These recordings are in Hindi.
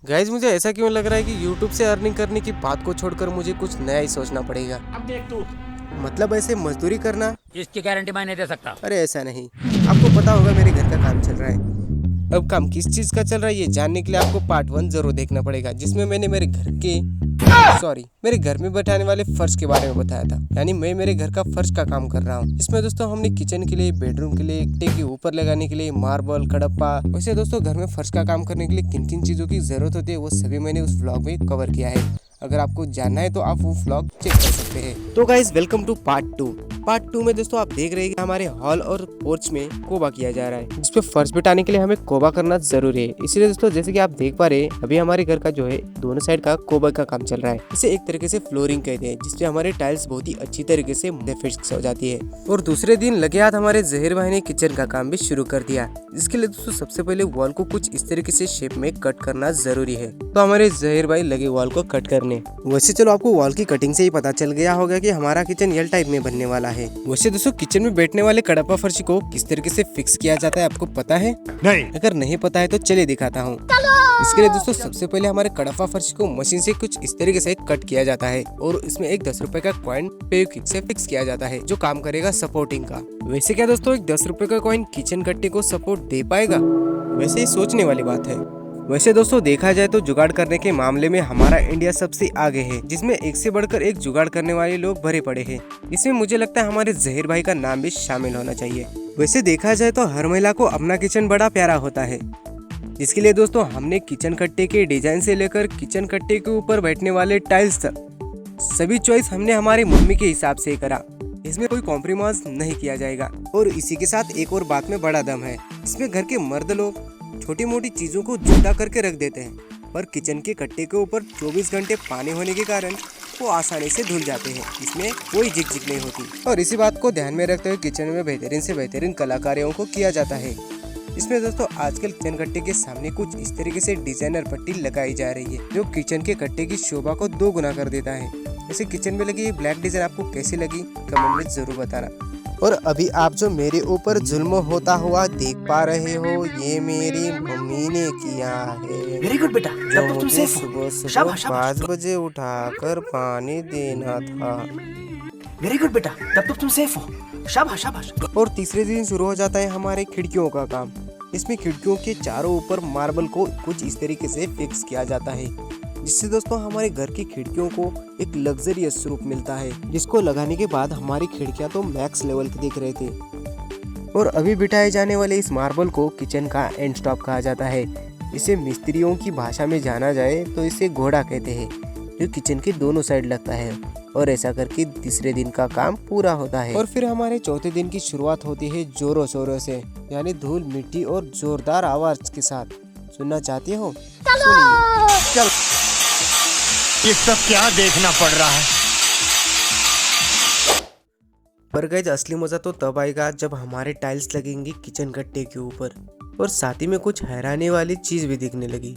गाइज मुझे ऐसा क्यों लग रहा है कि YouTube से अर्निंग करने की बात को छोड़कर मुझे कुछ नया ही सोचना पड़ेगा। अब देख तू। मतलब ऐसे मजदूरी करना? इसकी गारंटी मैं नहीं दे सकता। अरे ऐसा नहीं, आपको पता होगा मेरे घर का काम चल रहा है। अब काम किस चीज का चल रहा है ये जानने के लिए आपको पार्ट 1 जरूर देखना पड़ेगा, जिसमें मैंने मेरे घर में बैठाने वाले फर्श के बारे में बताया था। यानी मैं मेरे घर का फर्श का काम कर रहा हूँ। इसमें दोस्तों हमने किचन के लिए, बेडरूम के लिए, ईंटे के ऊपर लगाने के लिए मार्बल, कड़प्पा, वैसे दोस्तों घर में फर्श का काम करने के लिए किन किन चीजों की जरूरत होती है वो सभी मैंने उस व्लॉग में कवर किया है। अगर आपको जानना है तो आप वो व्लॉग चेक कर सकते हैं। तो गाइस वेलकम टू पार्ट 2 में दोस्तों आप देख रहे हैं कि हमारे हॉल और पोर्च में कोबा किया जा रहा है, जिसपे फर्श बिठाने के लिए हमें कोबा करना जरूरी है। इसलिए दोस्तों जैसे कि आप देख पा रहे हैं अभी हमारे घर का जो है दोनों साइड का कोबा का काम चल रहा है। इसे एक तरीके से फ्लोरिंग कहते हैं, जिसपे हमारे टाइल्स बहुत ही अच्छी तरीके से फिक्स हो जाती है। और दूसरे दिन लगे हाथ हमारे जहीर भाई ने किचन का काम भी शुरू कर दिया। इसके लिए दोस्तों सबसे पहले वॉल को कुछ इस तरीके से शेप में कट करना जरूरी है। तो हमारे जहीर भाई लगे वॉल को कट करने। वैसे चलो आपको वॉल की कटिंग से ही पता चल गया होगा कि हमारा किचन एल टाइप में बनने वाला है। वैसे दोस्तों किचन में बैठने वाले कड़प्पा फर्शी को किस तरीके से फिक्स किया जाता है आपको पता है? नहीं। अगर नहीं पता है तो चलिए दिखाता हूँ। इसके लिए दोस्तों सबसे पहले हमारे कड़प्पा फर्शी को मशीन से कुछ इस तरीके से कट किया जाता है और इसमें एक 10 रुपए का कॉइन फेविक्विक से फिक्स किया जाता है, जो काम करेगा सपोर्टिंग का। वैसे क्या दोस्तों एक 10 रुपए का कॉइन किचन कट्टे को सपोर्ट दे पाएगा? वैसे ही सोचने वाली बात है। वैसे दोस्तों देखा जाए तो जुगाड़ करने के मामले में हमारा इंडिया सबसे आगे है, जिसमें एक से बढ़कर एक जुगाड़ करने वाले लोग भरे पड़े हैं। इसमें मुझे लगता है हमारे जहीर भाई का नाम भी शामिल होना चाहिए। वैसे देखा जाए तो हर महिला को अपना किचन बड़ा प्यारा होता है। इसके लिए दोस्तों हमने किचन कट्टे के डिजाइन से लेकर किचन कट्टे के ऊपर बैठने वाले टाइल्स तक सभी चॉइस हमने हमारी मम्मी के हिसाब से करा। इसमें कोई कॉम्प्रोमाइज नहीं किया जाएगा। और इसी के साथ एक और बात में बड़ा दम है, इसमें घर के मर्द लोग छोटी मोटी चीजों को जुटा करके रख देते हैं, पर किचन के कट्टे के ऊपर 24 घंटे पानी होने के कारण वो आसानी से धुल जाते हैं। इसमें कोई झिकझिक नहीं होती। और इसी बात को ध्यान में रखते हुए किचन में बेहतरीन से बेहतरीन कलाकारियों को किया जाता है। इसमें दोस्तों आजकल किचन कट्टे के सामने कुछ इस तरीके से डिजाइनर पट्टी लगाई जा रही है, जो किचन के कट्टे की शोभा को 2 गुना कर देता है। वैसे किचन में लगी ये ब्लैक डिजाइन आपको कैसी लगी कमेंट में जरूर बताना। और अभी आप जो मेरे ऊपर जुल्म होता हुआ देख पा रहे हो, ये मेरी मम्मी ने किया है। वेरी गुड बेटा, जो मुझे सुबह सुबह 5 बजे उठाकर पानी देना था। वेरी गुड बेटा, तब तो तुम सेफ हो। शाबाश शाबाश। और तीसरे दिन शुरू हो जाता है हमारे खिड़कियों का काम। इसमें खिड़कियों के चारों ऊपर मार्बल को कुछ इस तरीके से फिक्स किया जाता है, जिससे दोस्तों हमारे घर की खिड़कियों को एक लग्जरियस रूप मिलता है, जिसको लगाने के बाद हमारी खिड़कियां तो मैक्स लेवल की दिख रहे थे। और अभी बिठाए जाने वाले इस मार्बल को किचन का एंड स्टॉप कहा जाता है। इसे मिस्त्रियों की भाषा में जाना जाए तो इसे घोड़ा कहते हैं, जो किचन के दोनों साइड लगता है। और ऐसा करके तीसरे दिन का काम पूरा होता है। और फिर हमारे चौथे दिन की शुरुआत होती है जोरों शोरों से, यानी धूल मिट्टी और जोरदार आवाज के साथ। सुनना चाहते हो? चल, ये सब क्या देखना पड़ रहा है? पर गाइस असली मजा तो तब आएगा जब हमारे टाइल्स लगेंगे किचन कट्टे के ऊपर। और साथ ही में कुछ हैरानी वाली चीज भी दिखने लगी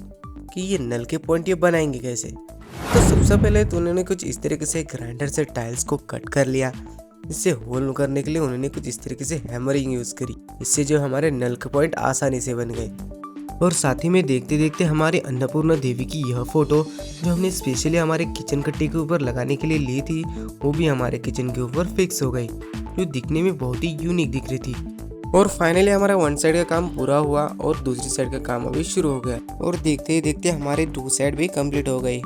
कि ये नल के पॉइंट ये बनाएंगे कैसे। तो सबसे पहले तो उन्होंने कुछ इस तरीके से ग्राइंडर से टाइल्स को कट कर लिया। इससे होल करने के लिए उन्होंने कुछ इस तरीके से हैमरिंग यूज करी। इससे जो हमारे नल के पॉइंट आसानी से बन गए। और साथ ही में देखते देखते हमारे अन्नपूर्णा देवी की यह फोटो जो हमने स्पेशली हमारे किचन कट्टे के ऊपर लगाने के लिए ली थी, वो भी हमारे किचन के ऊपर फिक्स हो गई, जो दिखने में बहुत ही यूनिक दिख रही थी। और फाइनली हमारा वन साइड का काम पूरा हुआ और दूसरी साइड का काम अभी शुरू हो गया। और देखते ही देखते हमारे 2 साइड भी कंप्लीट हो गई।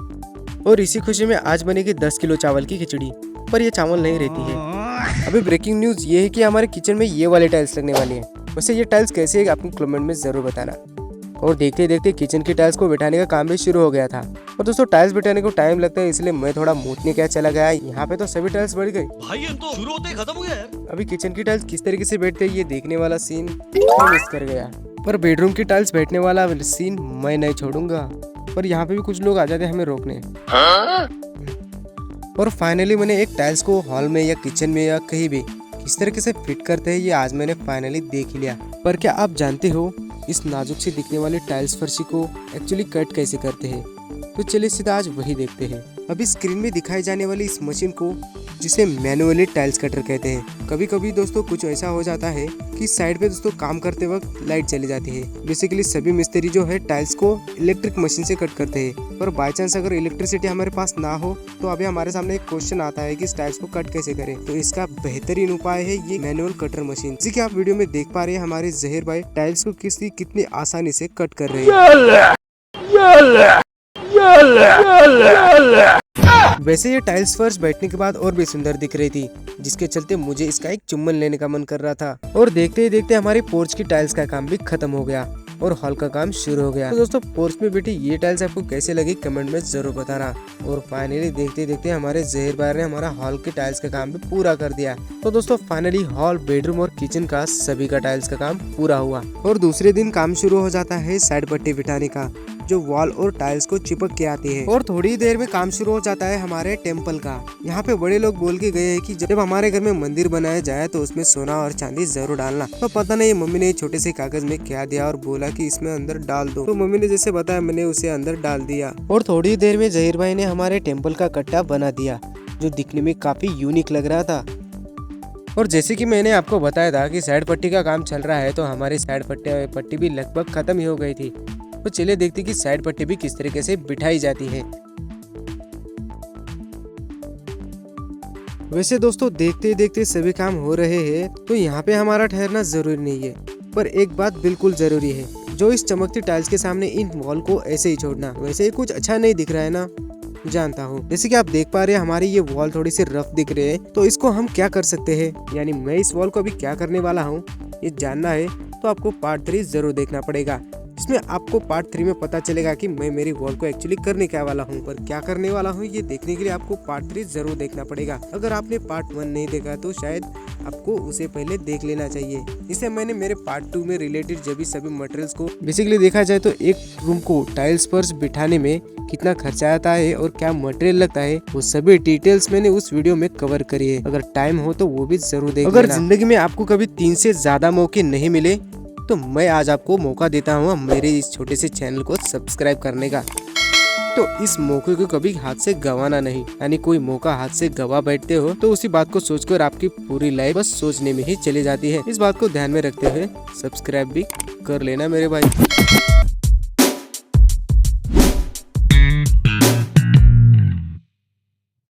और इसी खुशी में आज बनेगी 10 किलो चावल की खिचड़ी, पर ये चावल नहीं रहती है। अभी ब्रेकिंग न्यूज ये है कि हमारे किचन में ये वाले टाइल्स लगने वाली है। वैसे ये टाइल्स कैसे है आपको कमेंट में जरूर बताना। और देखते देखते किचन की टाइल्स को बिठाने का काम भी शुरू हो गया था। और दोस्तों टाइल्स बिठाने को टाइम लगता है, इसलिए मैं थोड़ा मूतने क्या चला गया। यहाँ पे तो सभी टाइल्स बढ़ गई भाई, ये तो शुरू होते ही खत्म हो गया यार। अभी किचन की टाइल्स किस तरीके से बैठते हैं ये देखने वाला सीन मैं मिस कर गया। पर बेडरूम की टाइल्स बैठने वाला सीन मैं नहीं छोड़ूंगा। पर यहाँ पे भी कुछ लोग आ जाते हैं हमें रोकने। और फाइनली मैंने एक टाइल्स को हॉल में या किचन में या कहीं भी किस तरीके से फिट करते हैं ये आज मैंने फाइनली देख लिया। पर क्या आप जानते हो इस नाजुक से दिखने वाले टाइल्स फर्शी को एक्चुअली कट कैसे करते हैं? तो चलिए सीधा आज वही देखते हैं। अभी स्क्रीन में दिखाई जाने वाली इस मशीन को जिसे मैनुअली टाइल्स कटर कहते हैं। कभी कभी दोस्तों कुछ ऐसा हो जाता है कि साइड पे दोस्तों काम करते वक्त लाइट चली जाती है। बेसिकली सभी मिस्त्री जो है टाइल्स को इलेक्ट्रिक मशीन से कट करते हैं, पर बाय चांस अगर इलेक्ट्रिसिटी हमारे पास ना हो तो अभी हमारे सामने एक क्वेश्चन आता है कि इस टाइल्स को कट कैसे करें। तो इसका बेहतरीन उपाय है ये मैनुअल कटर मशीन, जैसे कि आप वीडियो में देख पा रहे हैं हमारे जहीर भाई टाइल्स को कितनी आसानी से कट कर रहे हैं। वैसे ये टाइल्स फर्श बैठने के बाद और भी सुंदर दिख रही थी, जिसके चलते मुझे इसका एक चुम्बन लेने का मन कर रहा था। और देखते ही देखते हमारी पोर्च की टाइल्स का काम भी खत्म हो गया और हॉल का काम शुरू हो गया। तो दोस्तों पोर्च में बैठी ये टाइल्स आपको कैसे लगी कमेंट में जरूर बताना। और फाइनली देखते देखते हमारे जहीर भाई ने हमारा हॉल के टाइल्स का काम भी पूरा कर दिया। तो दोस्तों फाइनली हॉल, बेडरूम और किचन का सभी का टाइल्स का काम पूरा हुआ। और दूसरे दिन काम शुरू हो जाता है साइड पट्टी बिठाने का, जो वॉल और टाइल्स को चिपक के आती है। और थोड़ी देर में काम शुरू हो जाता है हमारे टेम्पल का। यहाँ पे बड़े लोग बोल के गए हैं कि जब हमारे घर में मंदिर बनाया जाए तो उसमें सोना और चांदी जरूर डालना। तो पता नहीं मम्मी ने छोटे से कागज में क्या दिया और बोला कि इसमें अंदर डाल दो। तो मम्मी ने जैसे बताया मैंने उसे अंदर डाल दिया। और थोड़ी देर में जहीर भाई ने हमारे टेम्पल का कट्टा बना दिया, जो दिखने में काफी यूनिक लग रहा था। और जैसे कि मैंने आपको बताया था कि साइड पट्टी का काम चल रहा है, तो हमारी साइड पट्टी भी लगभग खत्म ही हो गई थी। तो चलिए देखते कि साइड पट्टी भी किस तरीके से बिठाई जाती है। वैसे दोस्तों देखते देखते सभी काम हो रहे हैं, तो यहाँ पे हमारा ठहरना जरूरी नहीं है, पर एक बात बिल्कुल जरूरी है, जो इस चमकती टाइल्स के सामने इन वॉल को ऐसे ही छोड़ना। वैसे ही कुछ अच्छा नहीं दिख रहा है ना, जानता हूँ। जैसे कि आप देख पा रहे हैं हमारी ये वॉल थोड़ी सी रफ दिख रही है, तो इसको हम क्या कर सकते हैं, यानी मैं इस वॉल को अभी क्या करने वाला हूँ ये जानना है तो आपको पार्ट 3 जरूर देखना पड़ेगा, जिसमें आपको पार्ट 3 में पता चलेगा कि मैं मेरी वॉल को एक्चुअली करने क्या वाला हूँ। पर क्या करने वाला हूँ ये देखने के लिए आपको पार्ट 3 जरूर देखना पड़ेगा। अगर आपने पार्ट 1 नहीं देखा तो शायद आपको उसे पहले देख लेना चाहिए। इसे मैंने मेरे पार्ट 2 में रिलेटेड जब सभी मटेरियल्स को बेसिकली देखा जाए तो एक रूम को टाइल्स फर्श बिठाने में कितना खर्चा आता है और क्या मटेरियल लगता है, वो सभी डिटेल्स मैंने उस वीडियो में कवर करी है। अगर टाइम हो तो वो भी जरूर देख लेना। अगर जिंदगी में आपको कभी 3 से ज्यादा मौके नहीं मिले तो मैं आज आपको मौका देता हूँ मेरे इस छोटे से चैनल को सब्सक्राइब करने का। तो इस मौके को कभी हाथ से गंवाना नहीं, यानी कोई मौका हाथ से गंवा बैठते हो तो उसी बात को सोचकर आपकी पूरी लाइफ बस सोचने में ही चली जाती है। इस बात को ध्यान में रखते हुए सब्सक्राइब भी कर लेना मेरे भाई।